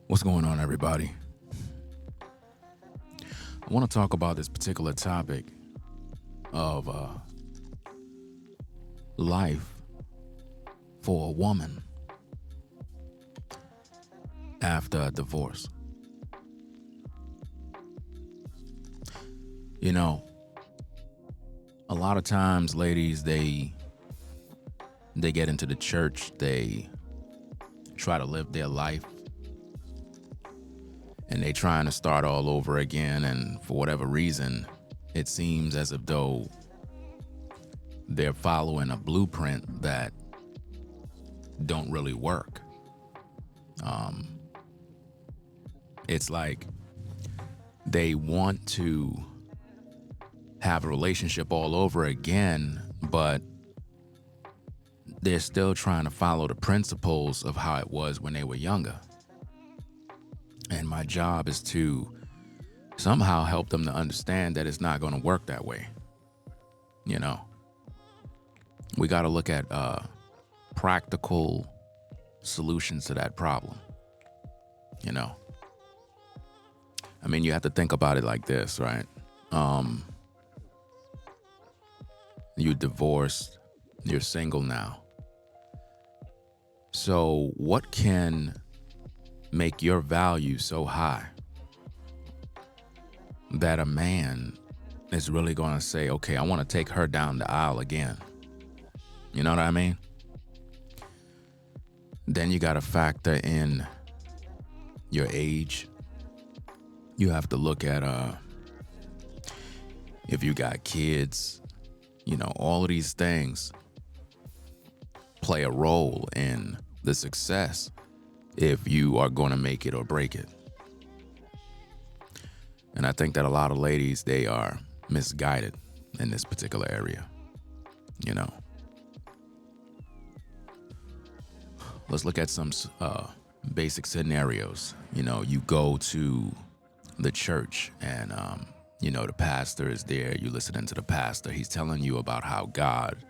What's going on, everybody? I want to talk about this particular topic of life for a woman after a divorce. You know, a lot of times, ladies, they get into the church, they try to live their life, and they trying to start all over again. And for whatever reason, it seems as if though they're following a blueprint that don't really work. It's like they want to have a relationship all over again, but they're still trying to follow the principles of how it was when they were younger. And my job is to somehow help them to understand that it's not going to work that way. You know, we got to look at practical solutions to that problem. You know, I mean, you have to think about it like this, right? You're divorced, you're single now. So what can make your value so high that a man is really going to say, okay, I want to take her down the aisle again? You know what I mean? Then you got to factor in your age. You have to look at if you got kids. You know, all of these things play a role in the success if you are going to make it or break it. And I think that a lot of ladies, they are misguided in this particular area. You know, let's look at some basic scenarios. You know, you go to the church and, you know, the pastor is there. You listening to the pastor. He's telling you about how God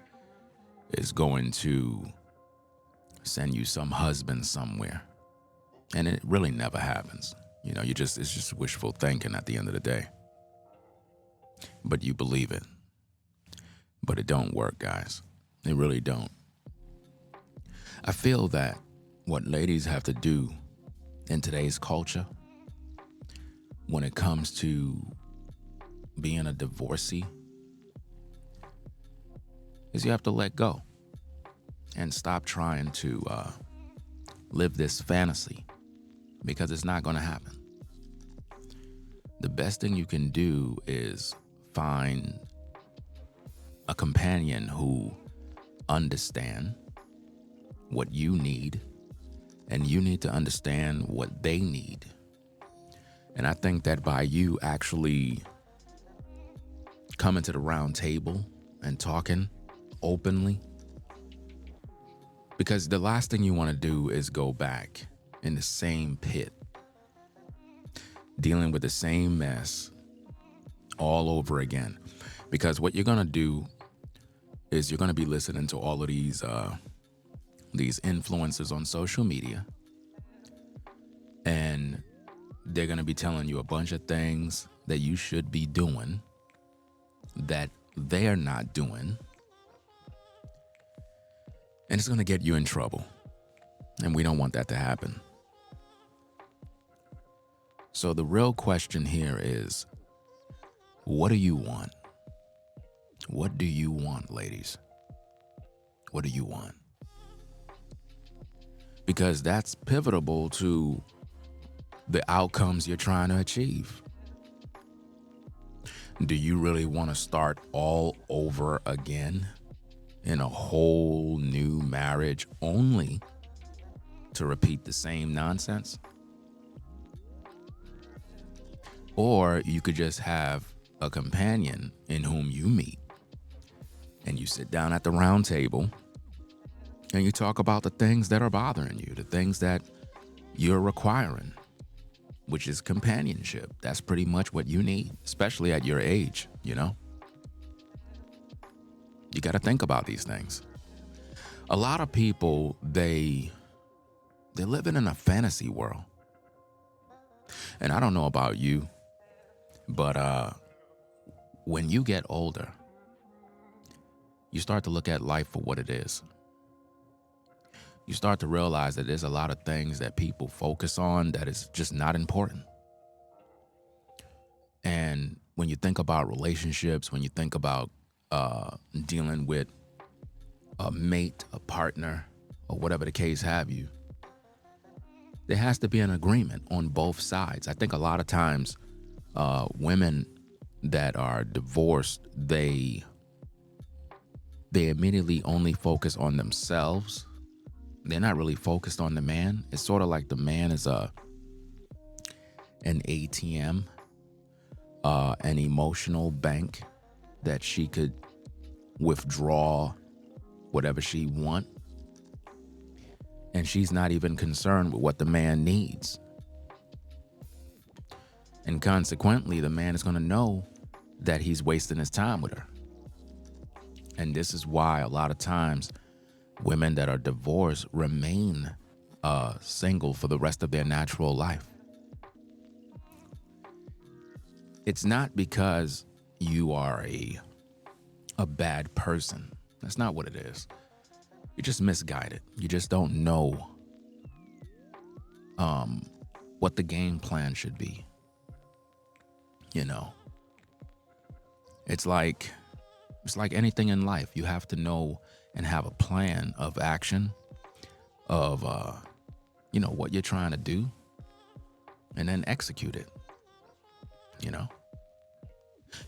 is going to send you some husband somewhere. And it really never happens. You know, it's just wishful thinking at the end of the day. But you believe it. But it don't work, guys. It really don't. I feel that what ladies have to do in today's culture when it comes to being a divorcee is you have to let go and stop trying to live this fantasy, because it's not going to happen. The best thing you can do is find a companion who understands what you need, and you need to understand what they need. And I think that by you actually coming to the round table and talking openly, because the last thing you want to do is go back in the same pit, dealing with the same mess all over again. Because what you're going to do is you're going to be listening to all of these influencers on social media, and they're going to be telling you a bunch of things that you should be doing that they're not doing. And it's going to get you in trouble. And we don't want that to happen. So the real question here is, what do you want? What do you want, ladies? What do you want? Because that's pivotal to the outcomes you're trying to achieve. Do you really want to start all over again in a whole new marriage only to repeat the same nonsense? Or you could just have a companion in whom you meet and you sit down at the round table and you talk about the things that are bothering you, the things that you're requiring, which is companionship. That's pretty much what you need, especially at your age, you know? You got to think about these things. A lot of people, they They're living in a fantasy world. And I don't know about you, but when you get older, you start to look at life for what it is. You start to realize that there's a lot of things that people focus on that is just not important. And when you think about relationships, when you think about dealing with a mate, a partner, or whatever the case have you, there has to be an agreement on both sides. I think a lot of times women that are divorced, they immediately only focus on themselves. They're not really focused on the man. It's sort of like the man is an ATM, an emotional bank that she could withdraw whatever she want. And she's not even concerned with what the man needs. And consequently, the man is going to know that he's wasting his time with her. And this is why a lot of times women that are divorced remain single for the rest of their natural life. It's not because you are a bad person. That's not what it is. You're just misguided. You just don't know what the game plan should be. You know, it's like anything in life. You have to know and have a plan of action of, what you're trying to do, and then execute it,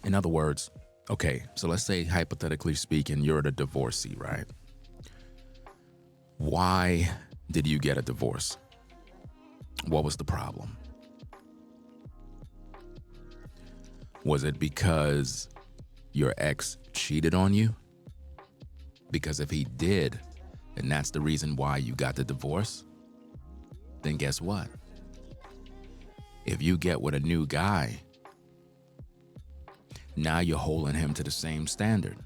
In other words, okay, so let's say, hypothetically speaking, you're the divorcee, right? Why did you get a divorce? What was the problem? Was it because your ex cheated on you? Because if he did, and that's the reason why you got the divorce, then guess what? If you get with a new guy, now you're holding him to the same standard.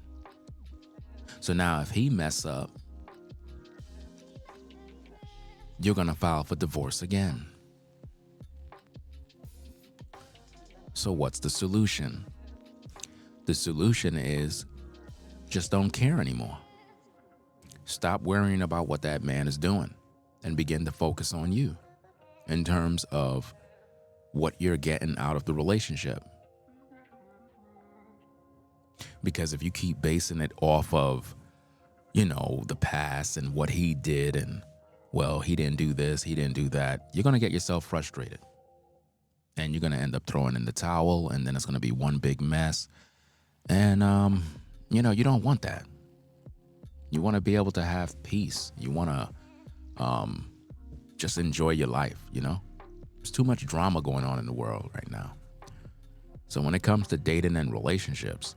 So now if he mess up, you're gonna file for divorce again. So what's the solution? The solution is just don't care anymore. Stop worrying about what that man is doing and begin to focus on you in terms of what you're getting out of the relationship. Because if you keep basing it off of, the past and what he did and, well, he didn't do this, he didn't do that, you're going to get yourself frustrated. And you're going to end up throwing in the towel, and then it's going to be one big mess. And, you don't want that. You want to be able to have peace. You want to just enjoy your life, There's too much drama going on in the world right now. So when it comes to dating and relationships,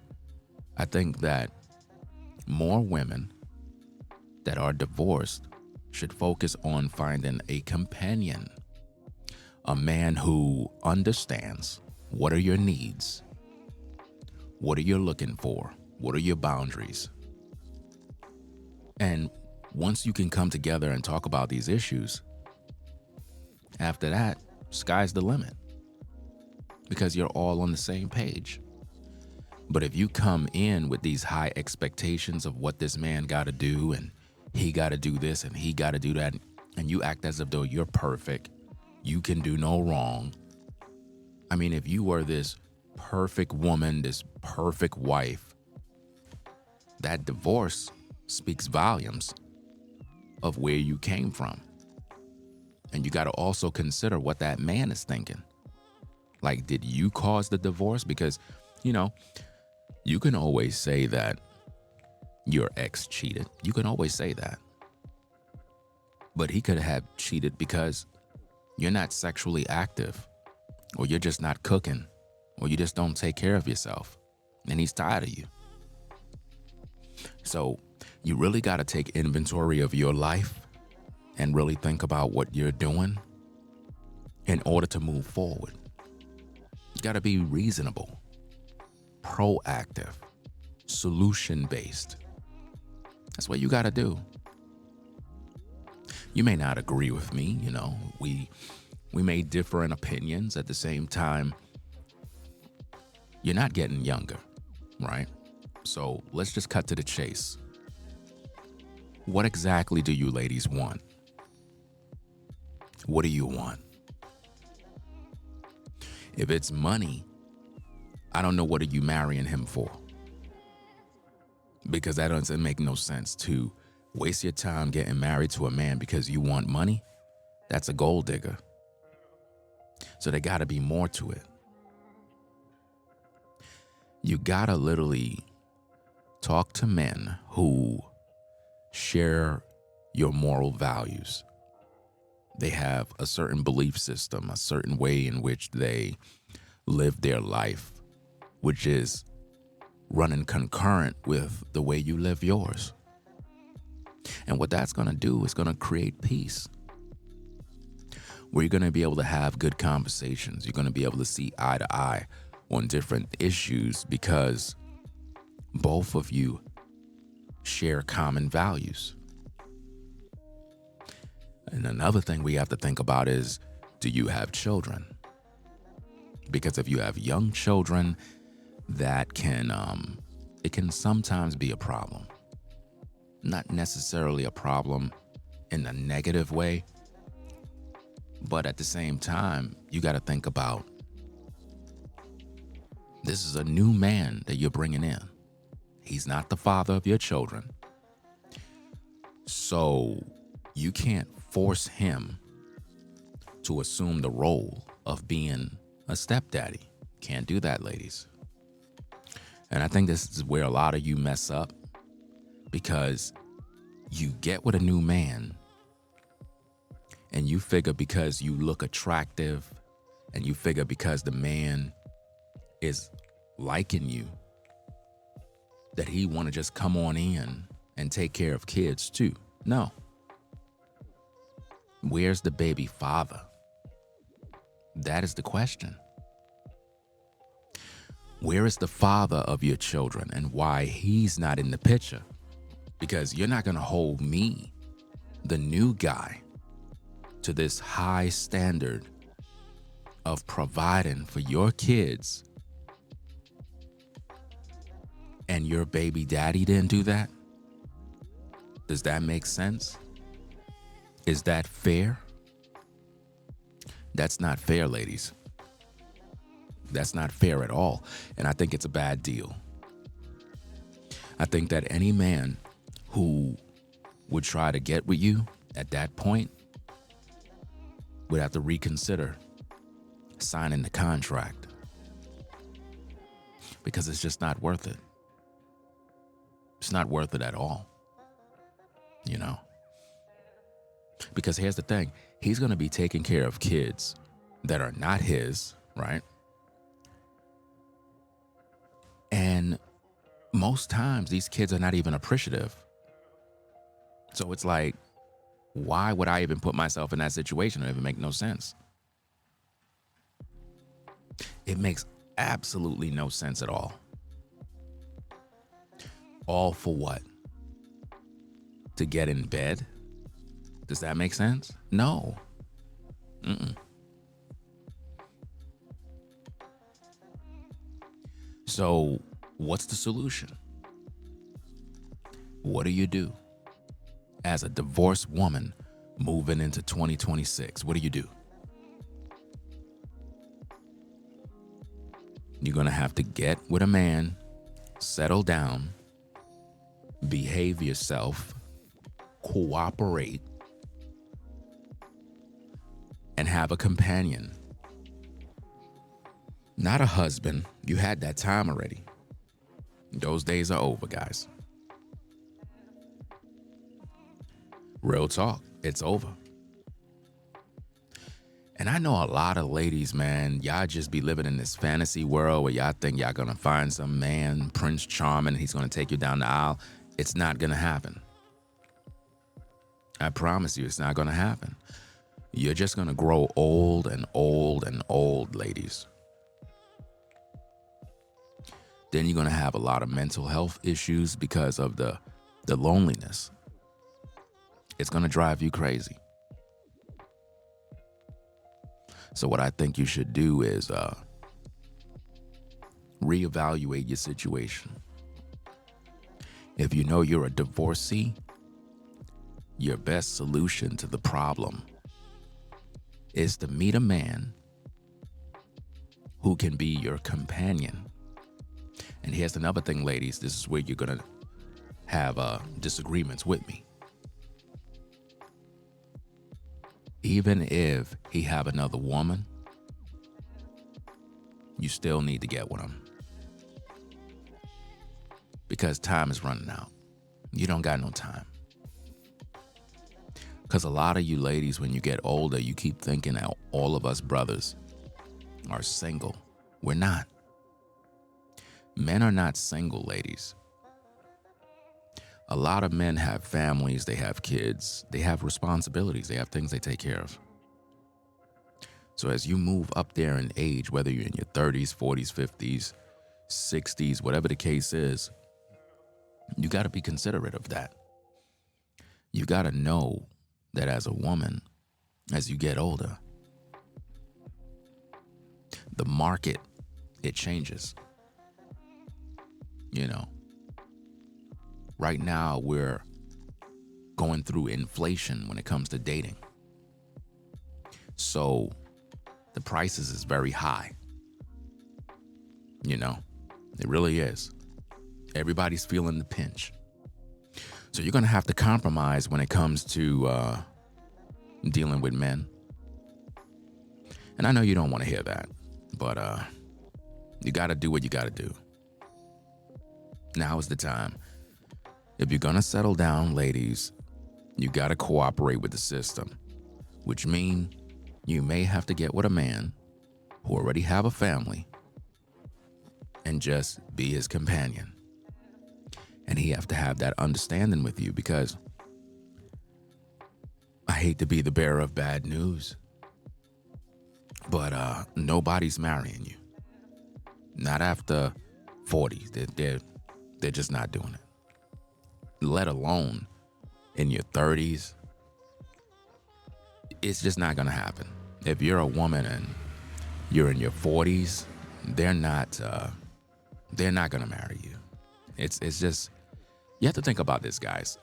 I think that more women that are divorced should focus on finding a companion, a man who understands what are your needs, what are you looking for, what are your boundaries. And once you can come together and talk about these issues, after that, sky's the limit, because you're all on the same page. But if you come in with these high expectations of what this man got to do, and he got to do this and he got to do that, and you act as if though you're perfect, you can do no wrong. I mean, if you were this perfect woman, this perfect wife, that divorce speaks volumes of where you came from. And you got to also consider what that man is thinking. Like, did you cause the divorce? Because, you can always say that your ex cheated. You can always say that. But he could have cheated because you're not sexually active, or you're just not cooking, or you just don't take care of yourself, and he's tired of you. So you really got to take inventory of your life and really think about what you're doing in order to move forward. You got to be reasonable, proactive, solution-based. That's what you got to do. You may not agree with me, you know. We may differ in opinions. At the same time, you're not getting younger, right? So let's just cut to the chase. What exactly do you ladies want? What do you want? If it's money, I don't know what are you marrying him for. Because that doesn't make no sense to waste your time getting married to a man because you want money. That's a gold digger. So there gotta be more to it. You gotta literally talk to men who share your moral values. They have a certain belief system, a certain way in which they live their life, which is running concurrent with the way you live yours. And what that's going to do is going to create peace, where you're going to be able to have good conversations. You're going to be able to see eye to eye on different issues because both of you share common values. And another thing we have to think about is, do you have children? Because if you have young children, that can, it can sometimes be a problem. Not necessarily a problem in a negative way, but at the same time, you got to think about, this is a new man that you're bringing in. He's not the father of your children. So you can't force him to assume the role of being a stepdaddy. Can't do that, ladies. And I think this is where a lot of you mess up, because you get with a new man and you figure because you look attractive and you figure because the man is liking you that he want to just come on in and take care of kids too. No. Where's the baby father? That is the question. Where is the father of your children and why he's not in the picture? Because you're not going to hold me, the new guy, to this high standard of providing for your kids, and your baby daddy didn't do that? Does that make sense? Is that fair? That's not fair, ladies. That's not fair at all. And I think it's a bad deal. I think that any man who would try to get with you at that point would have to reconsider signing the contract, because it's just not worth it. It's not worth it at all. You know? Because here's the thing. He's going to be taking care of kids that are not his, right? And most times these kids are not even appreciative. So it's like, why would I even put myself in that situation? It would make no sense. It makes absolutely no sense at all. All for what? To get in bed? Does that make sense? No. So what's the solution? What do you do as a divorced woman moving into 2026? What do you do? You're going to have to get with a man, settle down, behave yourself, cooperate, and have a companion. Not a husband. You had that time already. Those days are over, guys. Real talk. It's over. And I know a lot of ladies, man, y'all just be living in this fantasy world where y'all think y'all gonna find some man, Prince Charming, he's gonna take you down the aisle. It's not gonna happen. I promise you, it's not gonna happen. You're just gonna grow old and old and old, ladies. Then you're gonna have a lot of mental health issues because of the loneliness. It's going to drive you crazy. So what I think you should do is reevaluate your situation. If you know you're a divorcee, your best solution to the problem is to meet a man who can be your companion. And here's another thing, ladies. This is where you're going to have disagreements with me. Even if he have another woman, you still need to get with him. Because time is running out. You don't got no time. Because a lot of you ladies, when you get older, you keep thinking that all of us brothers are single. We're not. Men are not single, ladies. A lot of men have families, they have kids, they have responsibilities, they have things they take care of. So as you move up there in age, whether you're in your 30s, 40s, 50s, 60s, whatever the case is, you got to be considerate of that. You got to know that as a woman, as you get older, the market, it changes. You know, right now we're going through inflation when it comes to dating. So the prices is very high. You know, it really is. Everybody's feeling the pinch. So you're going to have to compromise when it comes to dealing with men. And I know you don't want to hear that, but you got to do what you got to do. Now is the time. If you're going to settle down, ladies, you got to cooperate with the system, which means you may have to get with a man who already have a family and just be his companion. And he have to have that understanding with you, because I hate to be the bearer of bad news, but nobody's marrying you. Not after 40. They're just not doing it. Let alone in your 30s. It's just not going to happen. If you're a woman and you're in your 40s, they're not going to marry you. It's just, you have to think about this, guys.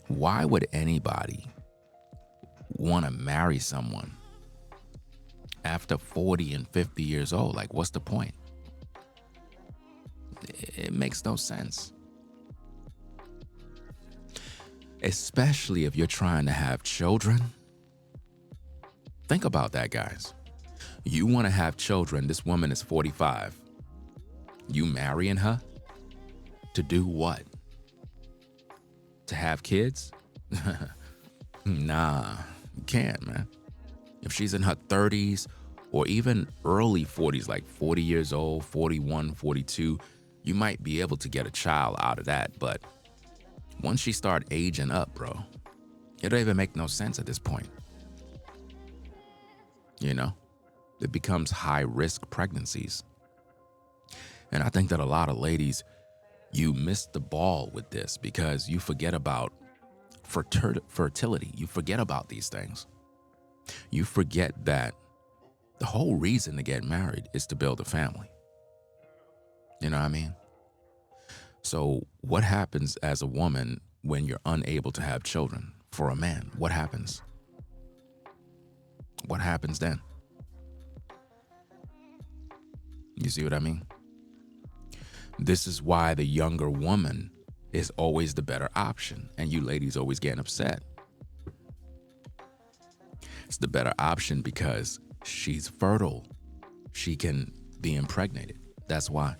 Why would anybody want to marry someone after 40 and 50 years old? Like, what's the point? It makes no sense. Especially if you're trying to have children. Think about that, guys. You want to have children. This woman is 45. You marrying her to do what? To have kids? Nah, you can't, man. If she's in her 30s or even early 40s, like 40 years old, 41, 42, you might be able to get a child out of that. But once she start aging up, bro, it don't even make no sense at this point. You know, it becomes high-risk pregnancies. And I think that a lot of ladies, you miss the ball with this because you forget about fertility. You forget about these things. You forget that the whole reason to get married is to build a family. You know what I mean? So what happens as a woman when you're unable to have children? For a man, what happens? What happens then? You see what I mean? This is why the younger woman is always the better option, and you ladies always getting upset. It's the better option because she's fertile. She can be impregnated. That's why.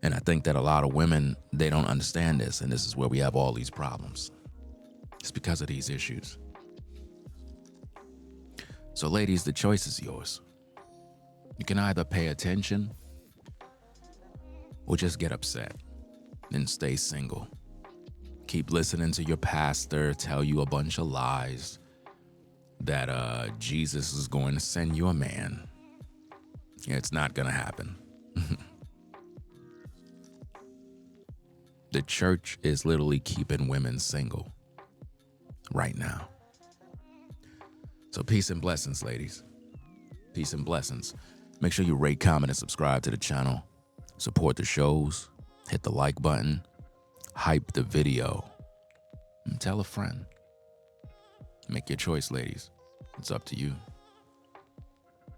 And I think that a lot of women, they don't understand this, and this is where we have all these problems. It's because of these issues. So ladies, the choice is yours. You can either pay attention or just get upset and stay single. Keep listening to your pastor tell you a bunch of lies that Jesus is going to send you a man. It's not going to happen. The church is literally keeping women single right now. So peace and blessings, ladies. Peace and blessings. Make sure you rate, comment, and subscribe to the channel. Support the shows. Hit the like button. Hype the video. And tell a friend. Make your choice, ladies. It's up to you.